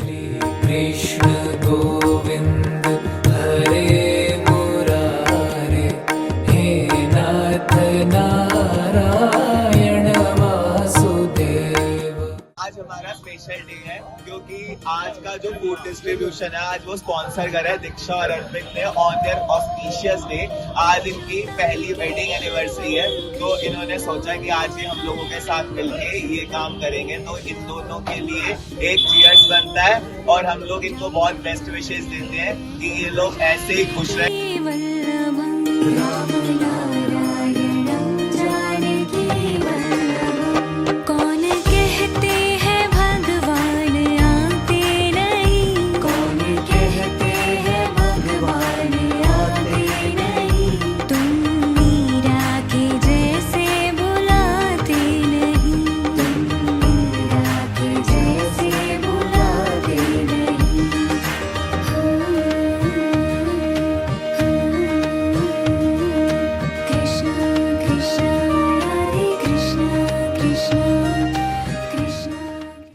श्री कृष्ण गोविंद हरे मुरारे हे नाथ नारायण वासुदेव। आज हमारा स्पेशल डे है क्योंकि आज का जो फूड डिस्ट्रीब्यूशन है आज वो स्पॉन्सर करा है दीक्षा और अर्पित ने ऑन देयर ऑस्पिशियस डे। आज इनकी पहली वेडिंग एनिवर्सरी है तो इन्होंने सोचा कि आज ही हम लोगों के साथ मिलके ये काम करेंगे, तो इन दोनों के लिए एक चीयर्स बनता है और हम लोग इनको बहुत बेस्ट विशेष देते हैं कि ये लोग ऐसे ही खुश रहे।